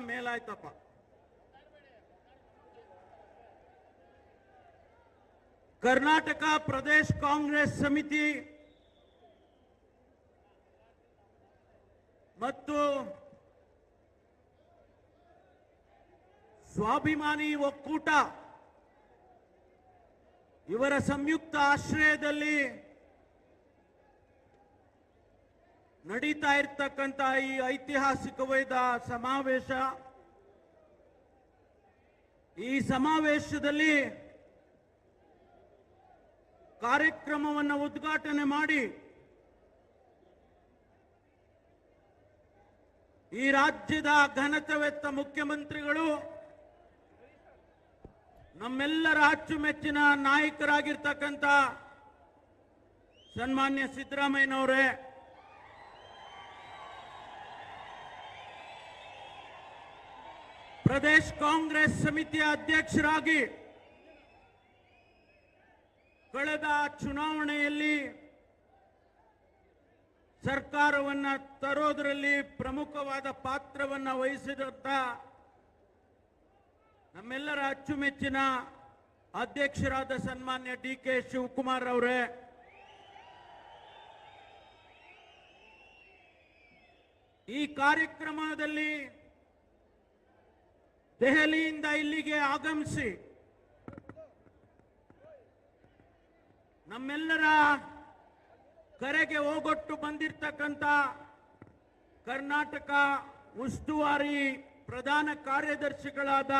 ಮೇಲಾಯ್ತಪ್ಪ. ಕರ್ನಾಟಕ ಪ್ರದೇಶ ಕಾಂಗ್ರೆಸ್ ಸಮಿತಿ ಮತ್ತು ಸ್ವಾಭಿಮಾನಿ ಒಕ್ಕೂಟ ಇವರ ಸಂಯುಕ್ತ ಆಶ್ರಯದಲ್ಲಿ ನಡೀತಾ ಇರತಕ್ಕಂತ ಈ ಐತಿಹಾಸಿಕವಾದ ಸಮಾವೇಶ, ಈ ಸಮಾವೇಶದಲ್ಲಿ ಕಾರ್ಯಕ್ರಮವನ್ನು ಉದ್ಘಾಟನೆ ಮಾಡಿ ಈ ರಾಜ್ಯದ ಘನತೆವೆತ್ತ ಮುಖ್ಯಮಂತ್ರಿಗಳು, ನಮ್ಮೆಲ್ಲರ ಅಚ್ಚುಮೆಚ್ಚಿನ ನಾಯಕರಾಗಿರ್ತಕ್ಕಂಥ ಸನ್ಮಾನ್ಯ ಸಿದ್ದರಾಮಯ್ಯನವರೇ, ಪ್ರದೇಶ ಕಾಂಗ್ರೆಸ್ ಸಮಿತಿಯ ಅಧ್ಯಕ್ಷರಾಗಿ ಕಳೆದ ಚುನಾವಣೆಯಲ್ಲಿ ಸರ್ಕಾರವನ್ನು ತರೋದರಲ್ಲಿ ಪ್ರಮುಖವಾದ ಪಾತ್ರವನ್ನು ವಹಿಸಿದಂತ ನಮ್ಮೆಲ್ಲರ ಅಚ್ಚುಮೆಚ್ಚಿನ ಅಧ್ಯಕ್ಷರಾದ ಸನ್ಮಾನ್ಯ ಡಿ.ಕೆ. ಶಿವಕುಮಾರ್ ಅವರೇ, ಈ ಕಾರ್ಯಕ್ರಮದಲ್ಲಿ ದೆಹಲಿಯಿಂದ ಇಲ್ಲಿಗೆ ಆಗಮಿಸಿ ನಮ್ಮೆಲ್ಲರ ಕರೆಗೆ ಓಗೊಟ್ಟು ಬಂದಿರತಕ್ಕಂತ ಕರ್ನಾಟಕ ಉಸ್ತುವಾರಿ ಪ್ರಧಾನ ಕಾರ್ಯದರ್ಶಿಗಳಾದ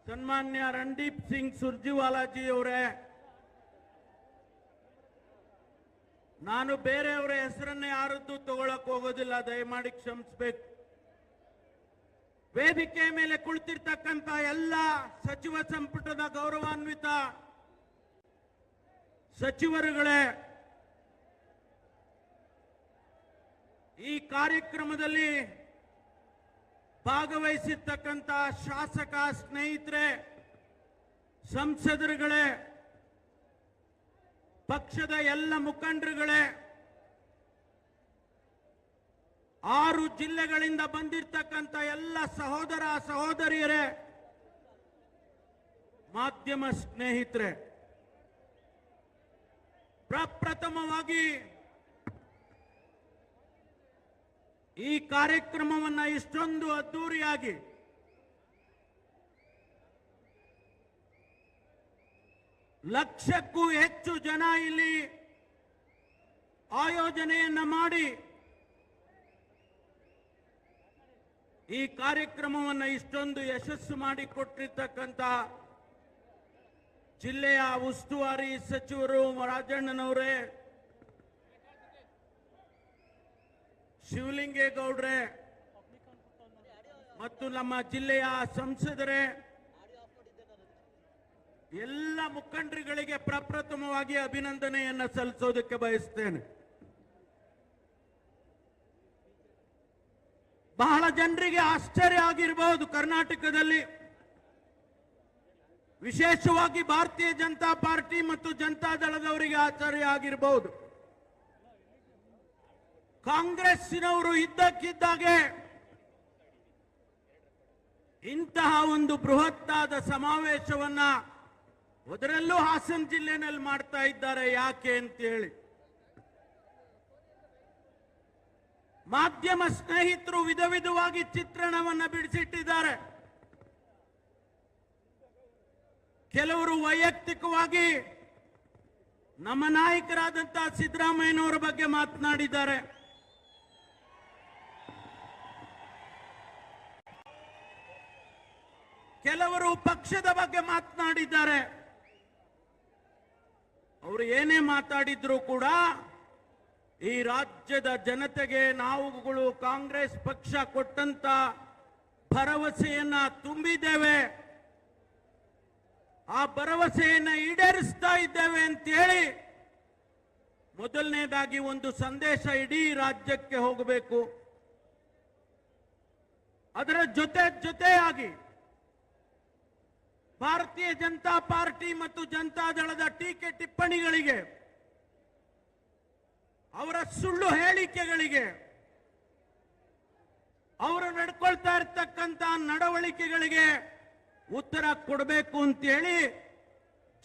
ಸನ್ಮಾನ್ಯ ರಣದೀಪ್ ಸಿಂಗ್ ಸುರ್ಜೇವಾಲಾಜಿ ಅವರೇ, ನಾನು ಬೇರೆಯವರ ಹೆಸರನ್ನೇ ಯಾರದ್ದು ತಗೊಳಕ್ ಹೋಗೋದಿಲ್ಲ, ದಯಮಾಡಿ ಕ್ಷಮಿಸಬೇಕು. ವೇದಿಕೆ ಮೇಲೆ ಕುಳಿತಿರ್ತಕ್ಕಂಥ ಎಲ್ಲ ಸಚಿವ ಸಂಪುಟದ ಗೌರವಾನ್ವಿತ ಸಚಿವರುಗಳೇ, ಈ ಕಾರ್ಯಕ್ರಮದಲ್ಲಿ ಭಾಗವಹಿಸಿರ್ತಕ್ಕಂಥ ಶಾಸಕ ಸ್ನೇಹಿತರೆ, ಸಂಸದರುಗಳೇ, ಪಕ್ಷದ ಎಲ್ಲ ಮುಖಂಡರುಗಳೇ, 6 ಜಿಲ್ಲೆಗಳಿಂದ ಬಂದಿರತಕ್ಕಂಥ ಎಲ್ಲ ಸಹೋದರ ಸಹೋದರಿಯರೇ, ಮಾಧ್ಯಮ ಸ್ನೇಹಿತರೆ, ಪ್ರಪ್ರಥಮವಾಗಿ ಈ ಕಾರ್ಯಕ್ರಮವನ್ನು ಇಷ್ಟೊಂದು ಅದ್ದೂರಿಯಾಗಿ ಲಕ್ಷಕ್ಕೂ ಹೆಚ್ಚು ಜನ ಇಲ್ಲಿ ಆಯೋಜನೆಯನ್ನ ಮಾಡಿ ಈ ಕಾರ್ಯಕ್ರಮವನ್ನು ಇಷ್ಟೊಂದು ಯಶಸ್ಸು ಮಾಡಿಕೊಟ್ಟಿರ್ತಕ್ಕಂಥ ಜಿಲ್ಲೆಯ ಉಸ್ತುವಾರಿ ಸಚಿವರು ರಾಜಣ್ಣನವರೇ, ಶಿವಲಿಂಗೇಗೌಡ್ರೆ ಮತ್ತು ನಮ್ಮ ಜಿಲ್ಲೆಯ ಸಂಸದರೇ, ಎಲ್ಲ ಮುಖಂಡರುಗಳಿಗೆ ಪ್ರಪ್ರಥಮವಾಗಿ ಅಭಿನಂದನೆಯನ್ನು ಸಲ್ಲಿಸೋದಕ್ಕೆ ಬಯಸ್ತೇನೆ. ಬಹಳ ಜನರಿಗೆ ಆಶ್ಚರ್ಯ ಆಗಿರಬಹುದು, ಕರ್ನಾಟಕದಲ್ಲಿ ವಿಶೇಷವಾಗಿ ಭಾರತೀಯ ಜನತಾ ಪಾರ್ಟಿ ಮತ್ತು ಜನತಾ ದಳದವರಿಗೆ ಆಶ್ಚರ್ಯ ಆಗಿರಬಹುದು. ಕಾಂಗ್ರೆಸ್ಸಿನವರು ಇದ್ದಕ್ಕಿದ್ದಾಗೆ ಇಂತಹ ಒಂದು ಬೃಹತ್ತಾದ ಸಮಾವೇಶವನ್ನ ಅದರಲ್ಲೂ ಹಾಸನ ಜಿಲ್ಲೆನಲ್ಲಿ ಮಾಡ್ತಾ ಇದ್ದಾರೆ. ಯಾಕೆ ಅಂತ ಹೇಳಿ ಮಾಧ್ಯಮ ಸ್ನೇಹಿತರು ವಿಧ ವಿಧವಾಗಿ ಚಿತ್ರಣವನ್ನ ಬಿಡಿಸಿಟ್ಟಿದ್ದಾರೆ. ಕೆಲವರು ವೈಯಕ್ತಿಕವಾಗಿ ನಮ್ಮ ನಾಯಕರಾದಂತಹ ಸಿದ್ದರಾಮಯ್ಯನವರ ಬಗ್ಗೆ ಮಾತನಾಡಿದ್ದಾರೆ. ಕೆಲವರು ಪಕ್ಷದ ಬಗ್ಗೆ ಮಾತನಾಡಿದ್ದಾರೆ. ಅವರು ಏನೇ ಮಾತಾಡಿದ್ರು ಕೂಡ ಈ ರಾಜ್ಯದ ಜನತೆಗೆ ನಾವುಗಳು ಕಾಂಗ್ರೆಸ್ ಪಕ್ಷ ಕೊಟ್ಟಂತ ಭರವಸೆಯನ್ನ ತುಂಬಿದ್ದೇವೆ, ಆ ಭರವಸೆಯನ್ನ ಈಡೇರಿಸ್ತಾ ಇದ್ದೇವೆ ಅಂತೇಳಿ ಮೊದಲನೇದಾಗಿ ಒಂದು ಸಂದೇಶ ಇಡೀ ರಾಜ್ಯಕ್ಕೆ ಹೋಗಬೇಕು. ಅದರ ಜೊತೆಯಾಗಿ ಭಾರತೀಯ ಜನತಾ ಪಾರ್ಟಿ ಮತ್ತು ಜನತಾ ದಳದ ಟೀಕೆ ಟಿಪ್ಪಣಿಗಳಿಗೆ, ಅವರ ಸುಳ್ಳು ಹೇಳಿಕೆಗಳಿಗೆ ಅವರು ನಡ್ಕೊಳ್ತಾ ಇರ್ತಕ್ಕಂಥ ನಡವಳಿಕೆಗಳಿಗೆ ಉತ್ತರ ಕೊಡಬೇಕು ಅಂತೇಳಿ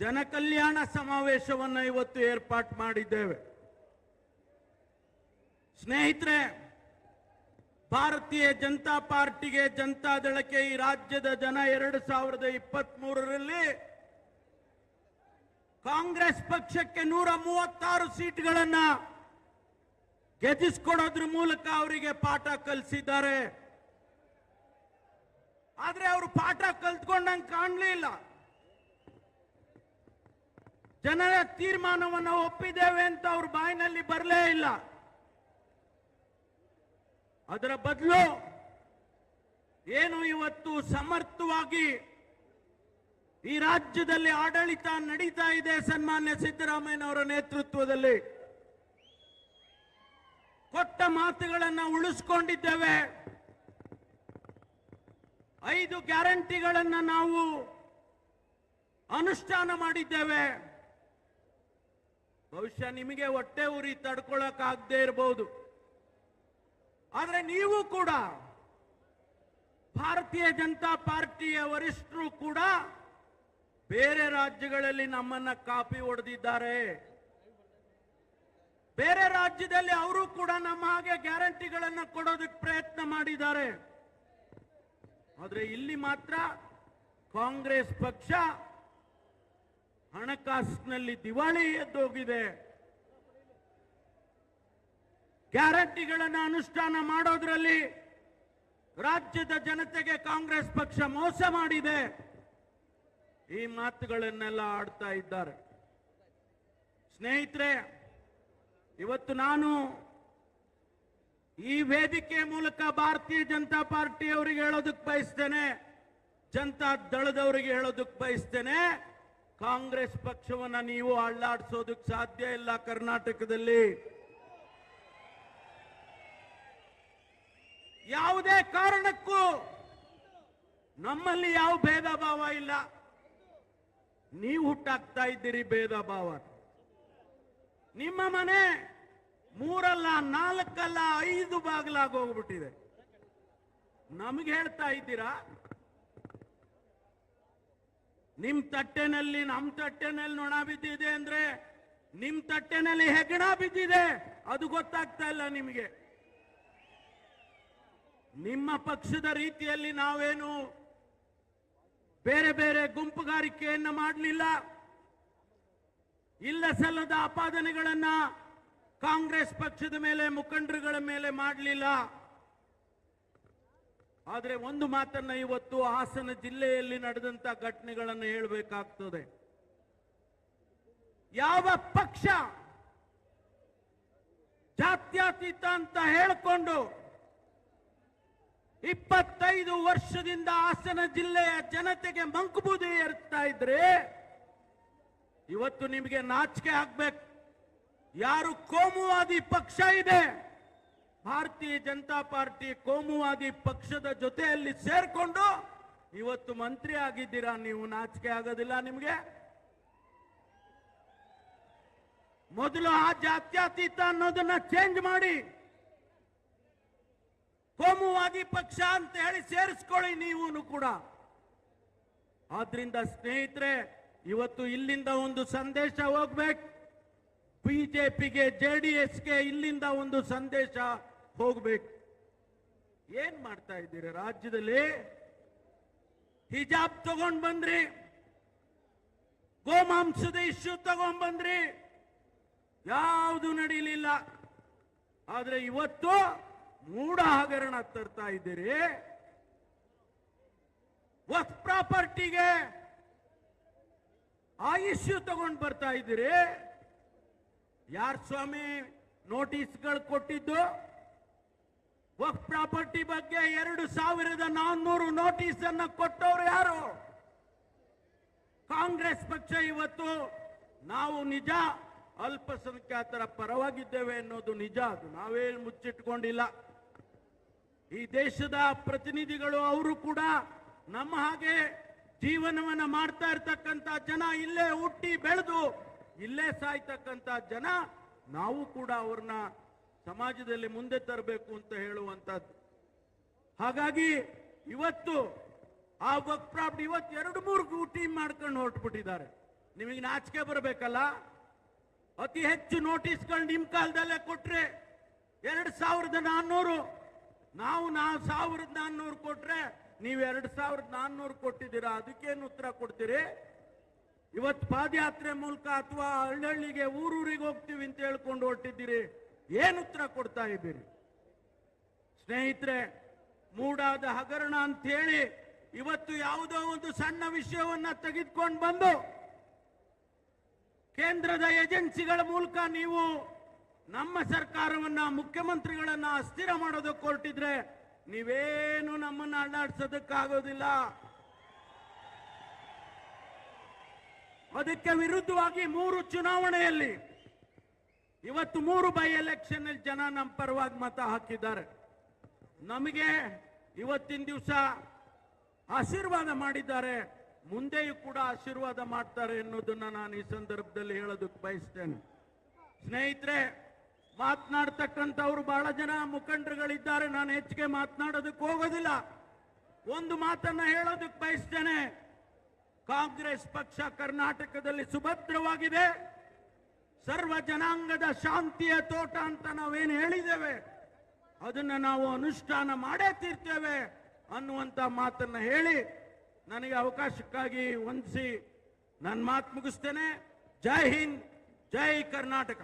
ಜನಕಲ್ಯಾಣ ಸಮಾವೇಶವನ್ನು ಇವತ್ತು ಏರ್ಪಾಟ್ ಮಾಡಿದ್ದೇವೆ. ಸ್ನೇಹಿತರೆ, ಭಾರತೀಯ ಜನತಾ ಪಾರ್ಟಿಗೆ, ಜನತಾದಳಕ್ಕೆ ಈ ರಾಜ್ಯದ ಜನ 2023ರಲ್ಲಿ ಕಾಂಗ್ರೆಸ್ ಪಕ್ಷಕ್ಕೆ 136 ಸೀಟ್ಗಳನ್ನ ಗೆದ್ದಿಸ್ಕೊಡೋದ್ರ ಮೂಲಕ ಅವರಿಗೆ ಪಾಠ ಕಲಿಸಿದ್ದಾರೆ. ಆದ್ರೆ ಅವರು ಪಾಠ ಕಲ್ತ್ಕೊಂಡಂಗೆ ಕಾಣಲಿಲ್ಲ. ಜನರ ತೀರ್ಮಾನವನ್ನು ಒಪ್ಪಿದ್ದೇವೆ ಅಂತ ಅವ್ರ ಬಾಯಿನಲ್ಲಿ ಬರಲೇ ಇಲ್ಲ. ಅದರ ಬದಲು ಏನು ಇವತ್ತು ಸಮರ್ಥವಾಗಿ ಈ ರಾಜ್ಯದಲ್ಲಿ ಆಡಳಿತ ನಡೀತಾ ಇದೆ ಸನ್ಮಾನ್ಯ ಸಿದ್ದರಾಮಯ್ಯನವರ ನೇತೃತ್ವದಲ್ಲಿ, ಕೊಟ್ಟ ಮಾತುಗಳನ್ನು ಉಳಿಸಿಕೊಂಡಿದ್ದೇವೆ. 5 ಗ್ಯಾರಂಟಿಗಳನ್ನು ನಾವು ಅನುಷ್ಠಾನ ಮಾಡಿದ್ದೇವೆ. ಬಹುಶಃ ನಿಮಗೆ ಹೊಟ್ಟೆ ಉರಿ ತಡ್ಕೊಳ್ಳೋಕ್ಕಾಗದೇ ಇರಬಹುದು, ಆದರೆ ನೀವು ಕೂಡ, ಭಾರತೀಯ ಜನತಾ ಪಾರ್ಟಿಯ ವರಿಷ್ಠರು ಕೂಡ ಬೇರೆ ರಾಜ್ಯಗಳಲ್ಲಿ ನಮ್ಮನ್ನ ಕಾಪಿ ಹೊಡೆದಿದ್ದಾರೆ. ಬೇರೆ ರಾಜ್ಯದಲ್ಲಿ ಅವರು ಕೂಡ ನಮ್ಮ ಹಾಗೆ ಗ್ಯಾರಂಟಿಗಳನ್ನು ಕೊಡೋದಕ್ಕೆ ಪ್ರಯತ್ನ ಮಾಡಿದ್ದಾರೆ. ಆದರೆ ಇಲ್ಲಿ ಮಾತ್ರ ಕಾಂಗ್ರೆಸ್ ಪಕ್ಷ ಹಣಕಾಸಿನಲ್ಲಿ ದಿವಾಳಿ ಎದ್ದೋಗಿದೆ. ಗ್ಯಾರಂಟಿಗಳನ್ನು ಅನುಷ್ಠಾನ ಮಾಡೋದ್ರಲ್ಲಿ ರಾಜ್ಯದ ಜನತೆಗೆ ಕಾಂಗ್ರೆಸ್ ಪಕ್ಷ ಮೋಸ ಮಾಡಿದೆ. ಈ ಮಾತುಗಳನ್ನೆಲ್ಲ ಆಡ್ತಾ ಇದ್ದಾರೆ. ಸ್ನೇಹಿತರೆ, ಇವತ್ತು ನಾನು ಈ ವೇದಿಕೆ ಮೂಲಕ ಭಾರತೀಯ ಜನತಾ ಪಾರ್ಟಿಯವರಿಗೆ ಹೇಳೋದಕ್ಕೆ ಬಯಸ್ತೇನೆ, ಜನತಾ ದಳದವರಿಗೆ ಹೇಳೋದಕ್ಕೆ ಬಯಸ್ತೇನೆ, ಕಾಂಗ್ರೆಸ್ ಪಕ್ಷವನ್ನ ನೀವು ಅಳ್ಳಾಡಿಸೋದಕ್ಕೆ ಸಾಧ್ಯ ಇಲ್ಲ. ಕರ್ನಾಟಕದಲ್ಲಿ ಯಾವುದೇ ಕಾರಣಕ್ಕೂ ನಮ್ಮಲ್ಲಿ ಯಾವ ಭೇದ ಭಾವ ಇಲ್ಲ. ನೀವು ಹುಟ್ಟಾಕ್ತಾ ಇದ್ದೀರಿ ಭೇದ ಭಾವ. ನಿಮ್ಮ ಮನೆ 3 ಅಲ್ಲ 4 ಅಲ್ಲ 5 ಬಾಗಿಲಾಗಿ ಹೋಗ್ಬಿಟ್ಟಿದೆ. ನಮಗೆ ಹೇಳ್ತಾ ಇದ್ದೀರಾ ನಿಮ್ ತಟ್ಟೆನಲ್ಲಿ ನಮ್ಮ ತಟ್ಟೆನಲ್ಲಿ ನೊಣ ಬಿದ್ದಿದೆ ಅಂದ್ರೆ ನಿಮ್ ತಟ್ಟೆನಲ್ಲಿ ಹೆಗ್ಗಣ ಬಿದ್ದಿದೆ, ಅದು ಗೊತ್ತಾಗ್ತಾ ಇಲ್ಲ ನಿಮಗೆ. ನಿಮ್ಮ ಪಕ್ಷದ ರೀತಿಯಲ್ಲಿ ನಾವೇನು ಬೇರೆ ಬೇರೆ ಗುಂಪುಗಾರಿಕೆಯನ್ನ ಮಾಡಲಿಲ್ಲ. ಇಲ್ಲ ಸಲ್ಲದ ಆಪಾದನೆಗಳನ್ನ ಕಾಂಗ್ರೆಸ್ ಪಕ್ಷದ ಮೇಲೆ, ಮುಖಂಡರುಗಳ ಮೇಲೆ ಮಾಡಲಿಲ್ಲ. ಆದರೆ ಒಂದು ಮಾತನ್ನ ಇವತ್ತು ಹಾಸನ ಜಿಲ್ಲೆಯಲ್ಲಿ ನಡೆದಂತ ಘಟನೆಗಳನ್ನು ಹೇಳಬೇಕಾಗ್ತದೆ. ಯಾವ ಪಕ್ಷ ಜಾತ್ಯತೀತ ಅಂತ ಹೇಳಿಕೊಂಡು 25 ವರ್ಷದಿಂದ ಹಾಸನ ಜಿಲ್ಲೆಯ ಜನತೆಗೆ ಮಂಕುಬೂದಿ ಏರ್ತಾ ಇದ್ರೆ, ಇವತ್ತು ನಿಮಗೆ ನಾಚಿಕೆ ಆಗ್ಬೇಕು. ಯಾರು ಕೋಮುವಾದಿ ಪಕ್ಷ ಇದೆ, ಭಾರತೀಯ ಜನತಾ ಪಾರ್ಟಿ ಕೋಮುವಾದಿ ಪಕ್ಷದ ಜೊತೆಯಲ್ಲಿ ಸೇರ್ಕೊಂಡು ಇವತ್ತು ಮಂತ್ರಿ ಆಗಿದ್ದೀರಾ. ನೀವು ನಾಚಿಕೆ ಆಗೋದಿಲ್ಲ ನಿಮಗೆ? ಮೊದಲು ಆ ಜಾತ್ಯತೀತ ಅನ್ನೋದನ್ನ ಚೇಂಜ್ ಮಾಡಿ ಕೋಮುವಾದಿ ಪಕ್ಷ ಅಂತ ಹೇಳಿ ಸೇರಿಸ್ಕೊಳ್ಳಿ ನೀವು ಕೂಡ. ಆದ್ರಿಂದ ಸ್ನೇಹಿತರೆ, ಇವತ್ತು ಇಲ್ಲಿಂದ ಒಂದು ಸಂದೇಶ ಹೋಗ್ಬೇಕು. ಬಿಜೆಪಿಗೆ, ಜೆಡಿಎಸ್ಗೆ ಇಲ್ಲಿಂದ ಒಂದು ಸಂದೇಶ ಹೋಗ್ಬೇಕು. ಏನ್ ಮಾಡ್ತಾ ಇದ್ದೀರಿ ರಾಜ್ಯದಲ್ಲಿ? ಹಿಜಾಬ್ ತಗೊಂಡ್ ಬಂದ್ರಿ, ಗೋಮಾಂಸದ ಇಶ್ಯೂ ತಗೊಂಡ್ ಬಂದ್ರಿ, ಯಾವುದು ನಡೀಲಿಲ್ಲ. ಆದ್ರೆ ಇವತ್ತು ಮೂಢ ಹಗರಣ ತರ್ತಾ ಇದ್ದೀರಿ. ವಕ್ಫ್ ಪ್ರಾಪರ್ಟಿಗೆ ಆ ಇಶ್ಯೂ ತಗೊಂಡು ಬರ್ತಾ ಇದ್ದೀರಿ. ಯಾರ್ ಸ್ವಾಮಿ ನೋಟಿಸ್ಗಳು ಕೊಟ್ಟಿದ್ದು? ವಕ್ಫ್ ಪ್ರಾಪರ್ಟಿ ಬಗ್ಗೆ 2400 ನೋಟಿಸ್ ಅನ್ನ ಕೊಟ್ಟವರು ಯಾರು? ಕಾಂಗ್ರೆಸ್ ಪಕ್ಷ. ಇವತ್ತು ನಾವು ನಿಜ ಅಲ್ಪಸಂಖ್ಯಾತರ ಪರವಾಗಿದ್ದೇವೆ ಅನ್ನೋದು ನಿಜ, ಅದು ನಾವೇನು ಮುಚ್ಚಿಟ್ಕೊಂಡಿಲ್ಲ. ಈ ದೇಶದ ಪ್ರತಿನಿಧಿಗಳು ಅವರು ಕೂಡ ನಮ್ಮ ಹಾಗೆ ಜೀವನವನ್ನ ಮಾಡ್ತಾ ಇರ್ತಕ್ಕಂಥ ಜನ, ಇಲ್ಲೇ ಹುಟ್ಟಿ ಬೆಳೆದು ಇಲ್ಲೇ ಸಾಯ್ತಕ್ಕಂಥ ಜನ. ನಾವು ಕೂಡ ಅವ್ರನ್ನ ಸಮಾಜದಲ್ಲಿ ಮುಂದೆ ತರಬೇಕು ಅಂತ ಹೇಳುವಂತದ್ದು. ಹಾಗಾಗಿ ಇವತ್ತು ಆ ವಕ್ಫ್ ಪ್ರಾಪರ್ಟಿ ಇವತ್ತು 2-3 ಟೀಮ್ ಮಾಡ್ಕೊಂಡು ಹೊರಟ್ಬಿಟ್ಟಿದ್ದಾರೆ. ನಿಮಗೆ ನಾಚಿಕೆ ಬರಬೇಕಲ್ಲ. ಅತಿ ಹೆಚ್ಚು ನೋಟಿಸ್ಗಳು ನಿಮ್ ಕಾಲದಲ್ಲೇ ಕೊಟ್ರೆ 2400, ನಾವು 1400 ಕೊಟ್ರೆ ನೀವು 2400 ಕೊಟ್ಟಿದ್ದೀರಾ. ಅದಕ್ಕೇನು ಉತ್ತರ ಕೊಡ್ತೀರಿ? ಇವತ್ತು ಪಾದಯಾತ್ರೆ ಮೂಲಕ ಅಥವಾ ಹಳ್ಳಿಗೆ ಊರೂರಿಗೆ ಹೋಗ್ತೀವಿ ಅಂತ ಹೇಳ್ಕೊಂಡು ಹೊರಟಿದ್ದೀರಿ, ಏನು ಉತ್ತರ ಕೊಡ್ತಾ ಇದ್ದೀರಿ? ಸ್ನೇಹಿತರೆ, ಮೂಡಾದ ಹಗರಣ ಅಂತ ಹೇಳಿ ಇವತ್ತು ಯಾವುದೋ ಒಂದು ಸಣ್ಣ ವಿಷಯವನ್ನ ತೆಗೆದುಕೊಂಡು ಬಂದು ಕೇಂದ್ರದ ಏಜೆನ್ಸಿಗಳ ಮೂಲಕ ನೀವು ನಮ್ಮ ಸರ್ಕಾರವನ್ನ, ಮುಖ್ಯಮಂತ್ರಿಗಳನ್ನ ಅಸ್ಥಿರ ಮಾಡೋದಕ್ಕೆ ಹೊರಟಿದ್ರೆ ನೀವೇನು ನಮ್ಮನ್ನ ಅಲ್ಲಾಡಿಸೋದಕ್ಕಾಗೋದಿಲ್ಲ. ಅದಕ್ಕೆ ವಿರುದ್ಧವಾಗಿ 3 ಚುನಾವಣೆಯಲ್ಲಿ ಇವತ್ತು 3 ಬೈ ಎಲೆಕ್ಷನ್ ಅಲ್ಲಿ ಜನ ನಮ್ಮ ಪರವಾಗಿ ಮತ ಹಾಕಿದ್ದಾರೆ. ನಮಗೆ ಇವತ್ತಿನ ದಿವಸ ಆಶೀರ್ವಾದ ಮಾಡಿದ್ದಾರೆ, ಮುಂದೆಯೂ ಕೂಡ ಆಶೀರ್ವಾದ ಮಾಡ್ತಾರೆ ಎನ್ನುವುದನ್ನ ನಾನು ಈ ಸಂದರ್ಭದಲ್ಲಿ ಹೇಳೋದಕ್ಕೆ ಬಯಸ್ತೇನೆ. ಸ್ನೇಹಿತರೆ, ಮಾತನಾಡ್ತಕ್ಕಂಥವ್ರು ಬಹಳ ಜನ ಮುಖಂಡರುಗಳಿದ್ದಾರೆ. ನಾನು ಹೆಚ್ಚಿಗೆ ಮಾತನಾಡೋದಕ್ಕೆ ಹೋಗೋದಿಲ್ಲ. ಒಂದು ಮಾತನ್ನ ಹೇಳೋದಕ್ಕೆ ಬಯಸ್ತೇನೆ. ಕಾಂಗ್ರೆಸ್ ಪಕ್ಷ ಕರ್ನಾಟಕದಲ್ಲಿ ಸುಭದ್ರವಾಗಿದೆ. ಸರ್ವ ಜನಾಂಗದ ಶಾಂತಿಯ ತೋಟ ಅಂತ ನಾವೇನು ಹೇಳಿದ್ದೇವೆ ಅದನ್ನ ನಾವು ಅನುಷ್ಠಾನ ಮಾಡೇ ತೀರ್ತೇವೆ ಅನ್ನುವಂತ ಮಾತನ್ನ ಹೇಳಿ ನನಗೆ ಅವಕಾಶಕ್ಕಾಗಿ ವಂದಿಸಿ ನನ್ನ ಮಾತು ಮುಗಿಸ್ತೇನೆ. ಜೈ ಹಿಂದ್, ಜೈ ಕರ್ನಾಟಕ.